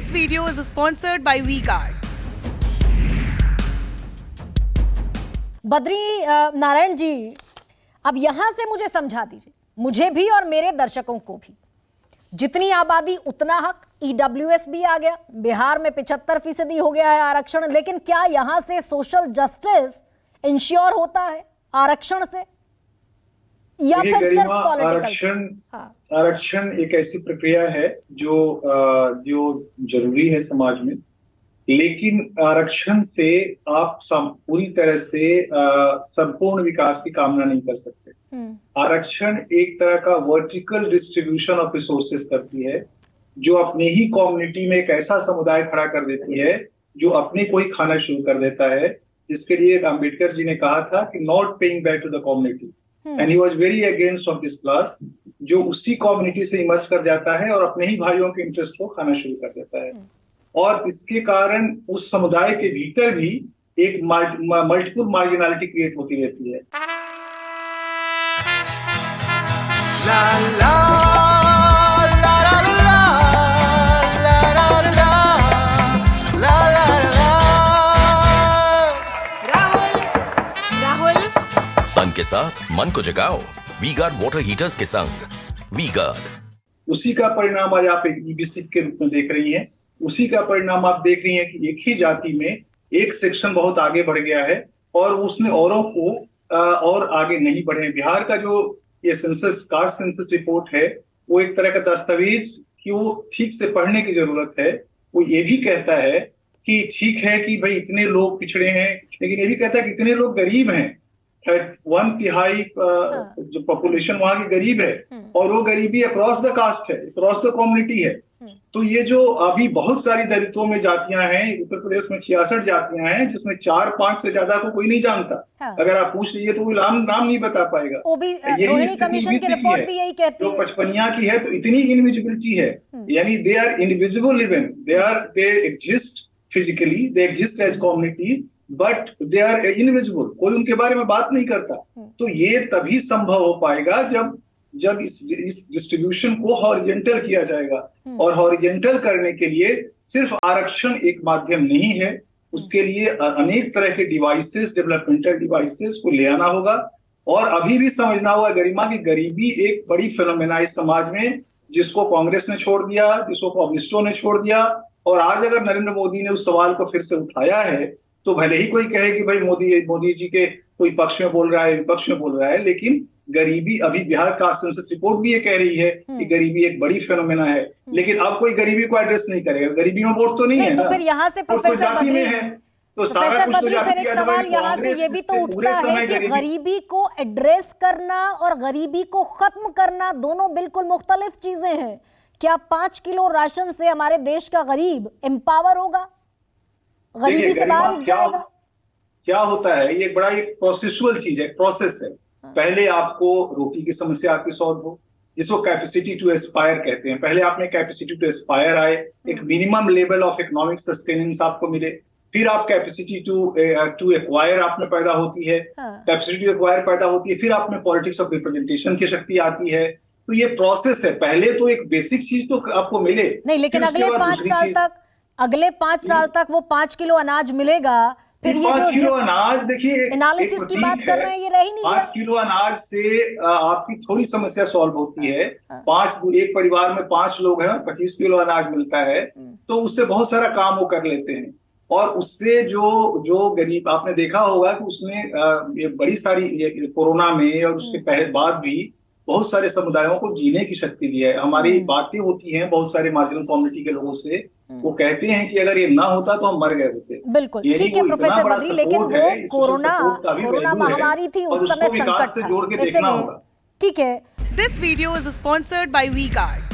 This video is sponsored by V-Guard. Badri Narayan ji, अब यहां से मुझे समझा दीजिए, मुझे भी और मेरे दर्शकों को भी। जितनी आबादी उतना हक, ईडब्ल्यूएस भी आ गया, बिहार में 75% हो गया है आरक्षण, लेकिन क्या यहां से सोशल जस्टिस इंश्योर होता है आरक्षण से, या फिर सिर्फ पॉलिटिकल? आरक्षण एक ऐसी प्रक्रिया है जो जरूरी है समाज में, लेकिन आरक्षण से आप पूरी तरह से संपूर्ण विकास की कामना नहीं कर सकते। आरक्षण एक तरह का वर्टिकल डिस्ट्रीब्यूशन ऑफ रिसोर्सेस करती है, जो अपने ही कम्युनिटी में एक ऐसा समुदाय खड़ा कर देती है जो अपने को ही खाना शुरू कर देता है। जिसके लिए अम्बेडकर जी ने कहा था कि not paying back to the community, and he was very against of this class, जो उसी कम्युनिटी से इमर्ज कर जाता है और अपने ही भाइयों के इंटरेस्ट को खाना शुरू कर देता है। और इसके कारण उस समुदाय के भीतर भी एक मल्टीपल मार्जिनलिटी क्रिएट होती रहती है। ला, ला, ला, ला, ला, ला, ला, ला, ला, ला। राहुल तन के साथ मन को जगाओ वी-गार्ड वाटर हीटर्स के संग। वी-गार्ड उसी का परिणाम आज आप एक ईबीसी के रूप में देख रही हैं। उसी का परिणाम आप देख रही हैं कि एक ही जाति में एक सेक्शन बहुत आगे बढ़ गया है और उसने औरों को और आगे नहीं बढ़े। बिहार का जो ये कास्ट सेंसस रिपोर्ट है, वो एक तरह का दस्तावेज कि वो ठीक से पढ़ने की जरूरत है। वो ये भी कहता है कि ठीक है कि भाई इतने लोग पिछड़े हैं, लेकिन ये भी कहता है कि इतने लोग गरीब हैं। 1/3 जो पॉपुलेशन वहां की गरीब है, और वो गरीबी अक्रॉस द कास्ट है, अक्रॉस द कम्युनिटी है। तो ये जो अभी बहुत सारी दलितों में जातियां हैं, उत्तर प्रदेश में 66 जातियां हैं, जिसमें 4-5 से ज्यादा को कोई नहीं जानता। अगर आप पूछ लीजिए तो वो नाम नहीं बता पाएगा। रोहिणी कमीशन की रिपोर्ट भी यही कहती है। जो 55 की है, तो इतनी इनविजिबिलिटी है, यानी they are invisible even, they exist physically, they exist as community, but they are invisible. कोई उनके बारे में बात नहीं करता। तो ये तभी संभव हो पाएगा जब इस डिस्ट्रीब्यूशन को हॉरिजेंटल किया जाएगा। और हॉरिजेंटल करने के लिए सिर्फ आरक्षण एक माध्यम नहीं है, उसके लिए अनेक तरह के डिवाइसेस, डेवलपमेंटल डिवाइसेस को ले आना होगा। और अभी भी समझना होगा गरिमा की गरीबी एक बड़ी फिनोमेना इस समाज में, जिसको कांग्रेस ने छोड़ दिया, जिसको कम्युनिस्टों ने छोड़ दिया। और आज अगर नरेंद्र मोदी ने उस सवाल को फिर से उठाया है, तो भले ही कोई कहे कि भाई मोदी जी के कोई पक्ष में बोल रहा है, विपक्ष में बोल रहा है, लेकिन गरीबी, अभी बिहार कास्ट सेंसस रिपोर्ट भी ये कह रही है कि गरीबी एक बड़ी फिनोमेना है। लेकिन अब कोई गरीबी को एड्रेस नहीं करेगा। गरीबी में वोट तो नहीं है तो ना। फिर यहाँ से प्रोफेसर बद्री, फिर एक सवाल यहाँ से ये भी तो उठता है कि गरीबी को एड्रेस करना और गरीबी को खत्म करना दोनों बिल्कुल मुख्तलिफ चीजें हैं। क्या 5 किलो राशन से हमारे देश का गरीब एम्पावर होगा, गरीबी से बाहर उठ जाएगा? क्या होता है, ये बड़ा एक प्रोसेसुअल चीज है, प्रोसेस है। पहले आपको रोटी की समस्या आपकी सॉल्व हो, जिसको कैपेसिटी टू एस्पायर कहते हैं। पहले आपने कैपेसिटी टू एस्पायर आए, एक minimum level of economic sustenance आपको मिले, फिर आप कैपेसिटी टू एक्वायर आप में पैदा होती है, कैपेसिटी टू एक्वायर पैदा होती है, फिर आप में पॉलिटिक्स ऑफ रिप्रेजेंटेशन की शक्ति आती है। तो ये प्रोसेस है। पहले तो एक बेसिक चीज तो आपको मिले नहीं, लेकिन अगले 5 साल तक वो 5 किलो अनाज मिलेगा। फिर ये 5 किलो अनाज, देखिए एनालिसिस की बात कर रहे हैं, ये रह ही नहीं गया। 5 किलो अनाज से आपकी थोड़ी समस्या सॉल्व होती है। एक परिवार में 5 लोग हैं, 25 किलो अनाज मिलता है, तो उससे बहुत सारा काम वो कर लेते हैं। और उससे जो गरीब, आपने देखा होगा कि उसने ये बड़ी सारी कोरोना में और उसके पहले बाद भी बहुत सारे समुदायों को जीने की शक्ति दी है। हमारी बातें होती हैं बहुत सारे मार्जिनल कम्युनिटी के लोगों से, वो कहते हैं कि अगर ये ना होता तो हम मर गए होते। बिल्कुल ठीक है प्रोफेसर बद्री, लेकिन वो कोरोना महामारी थी, उस समय संकट था, ऐसे में ठीक है। This video is sponsored by V-Guard.